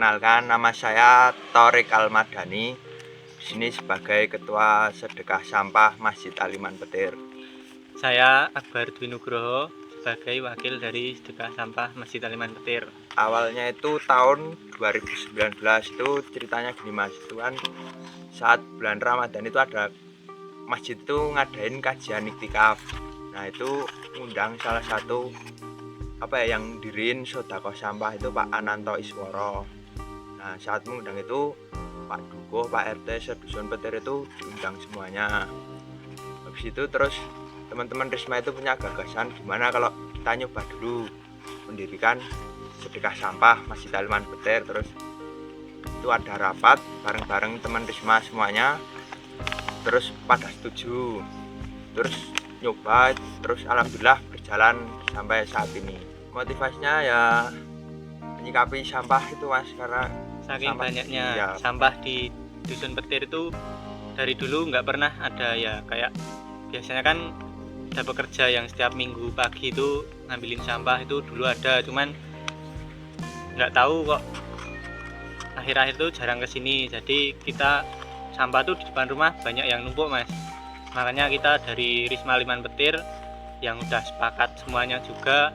Perkenalkan, nama saya Thorik Almadani. Di sini sebagai Ketua Sedekah Sampah Masjid Aliman Petir. Saya Akbar Dwi Nugroho sebagai wakil dari Sedekah Sampah Masjid Aliman Petir. Awalnya itu tahun 2019 itu ceritanya gini mas, itu kan saat bulan Ramadan itu ada masjid itu ngadain kajian iktikaf. Nah itu ngundang salah satu yang diriin Sedekah Sampah itu Pak Ananto Isworo. Nah saat mengundang itu Pak Dukuh, Pak RT, sedusun Petir itu diundang semuanya. Habis itu terus teman-teman Risma itu punya gagasan gimana kalau kita nyoba dulu mendirikan Sedekah Sampah Masjid Aliman Petir. Terus itu ada rapat bareng-bareng teman Risma semuanya, terus pada setuju, terus nyoba, terus alhamdulillah berjalan sampai saat ini. Motivasinya ya menyikapi sampah itu mas, karena saking sampah, banyaknya iya, sampah di dusun Petir itu dari dulu nggak pernah ada ya, kayak biasanya kan ada pekerja yang setiap minggu pagi itu ngambilin sampah, itu dulu ada, cuman nggak tahu kok akhir-akhir itu jarang kesini. Jadi kita sampah tuh di depan rumah banyak yang numpuk mas, makanya kita dari Risma Aliman Petir yang udah sepakat semuanya juga.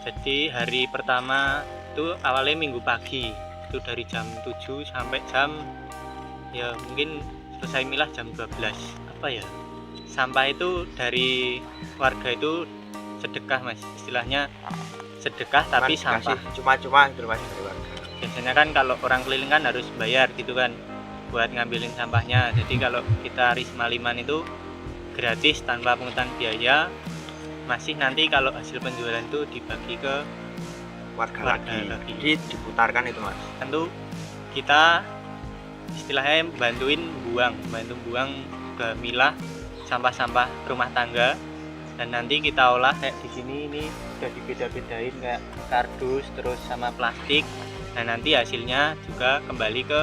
Jadi hari pertama itu awalnya minggu pagi, itu dari jam 7 sampai jam ya mungkin selesai milah jam 12. Sampah itu dari warga itu sedekah mas, istilahnya sedekah tapi sampah cuma-cuma gitu mas dari warga. Biasanya kan kalau orang keliling kan harus bayar gitu kan buat ngambilin sampahnya. Jadi kalau kita Risma Liman itu gratis tanpa pungutan biaya. Masih nanti kalau hasil penjualan itu dibagi ke warga lagi. Jadi diputarkan itu mas. Tentu kita istilahnya bantu buang ke milah sampah-sampah rumah tangga, dan nanti kita olah kayak di sini ini udah dibeda-bedain kayak kardus terus sama plastik. Nah nanti hasilnya juga kembali ke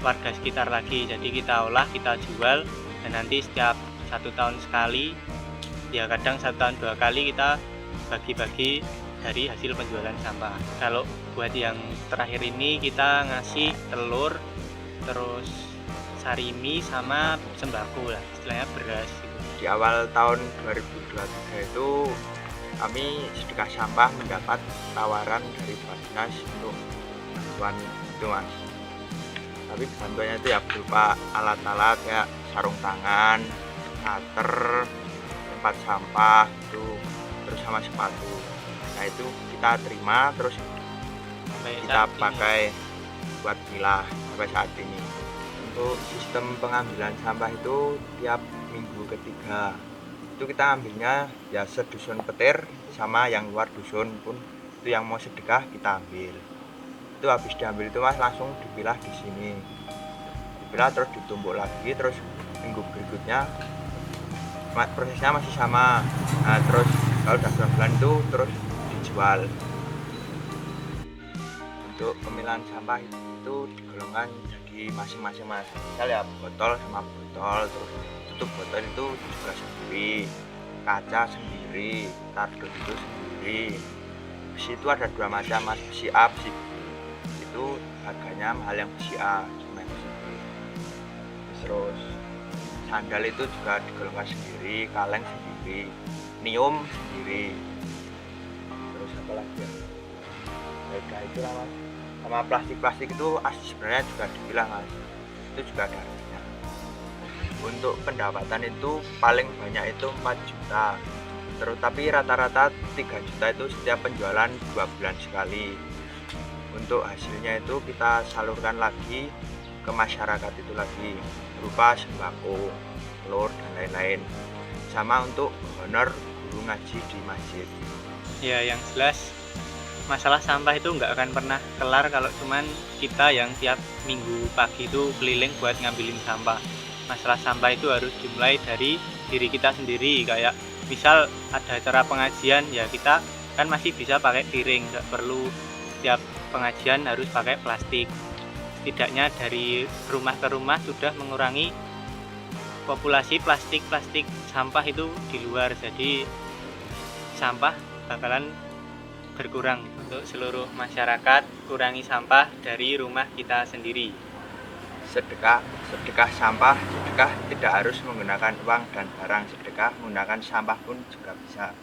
warga sekitar lagi. Jadi kita olah, kita jual, dan nanti setiap 1 tahun sekali, ya kadang 1 tahun 2 kali kita bagi-bagi dari hasil penjualan sampah. Kalau buat yang terakhir ini kita ngasih telur, terus sarimi sama sembako lah, istilahnya beras gitu. Di awal tahun 2023 itu kami Sedekah Sampah mendapat tawaran dari Basnas untuk bantuan itu mas. Tapi bantuannya itu ya berupa alat-alat kayak sarung tangan, cutter, tempat sampah itu, terus sama sepatu. Nah itu kita terima, terus kita pakai buat milah sampai saat ini. Untuk sistem pengambilan sampah itu tiap minggu ketiga itu kita ambilnya ya sedusun Petir sama yang luar dusun pun itu yang mau sedekah kita ambil. Itu habis diambil itu mas langsung dipilah di sini, dipilah terus ditumbuk lagi, terus minggu berikutnya prosesnya masih sama. Nah terus kalau udah bulan itu terus dijual. Untuk pemilahan sampah itu digolongkan jadi masing-masing mas. Misal ya botol sama botol, terus tutup botol itu dijual sendiri, kaca sendiri, kardus itu sendiri. Besi itu ada 2 macam mas, besi A, besi B. Itu harganya mahal yang besi A, cuma yang besi B. Terus sandal itu juga digolongkan sendiri, kaleng sendiri, nium sendiri. Terus apa lagi ya? Harga itu lah mas. Sama plastik itu sebenarnya juga dipilah mas, itu juga ada harganya. Untuk pendapatan itu paling banyak itu 4 juta, terus tapi rata-rata 3 juta itu setiap penjualan 2 bulan sekali. Untuk hasilnya itu kita salurkan lagi ke masyarakat itu lagi berupa sembako, telur dan lain-lain, sama untuk honor guru ngaji di masjid. Ya yang jelas masalah sampah itu nggak akan pernah kelar kalau cuman kita yang tiap minggu pagi itu keliling buat ngambilin sampah. Masalah sampah itu harus dimulai dari diri kita sendiri. Kayak misal ada acara pengajian, ya kita kan masih bisa pakai piring, nggak perlu setiap pengajian harus pakai plastik. Setidaknya dari rumah ke rumah sudah mengurangi populasi plastik sampah itu di luar, jadi sampah bakalan berkurang. untuk seluruh masyarakat, kurangi sampah dari rumah kita sendiri. Sedekah, sedekah sampah, sedekah tidak harus menggunakan uang dan barang, sedekah menggunakan sampah pun juga bisa.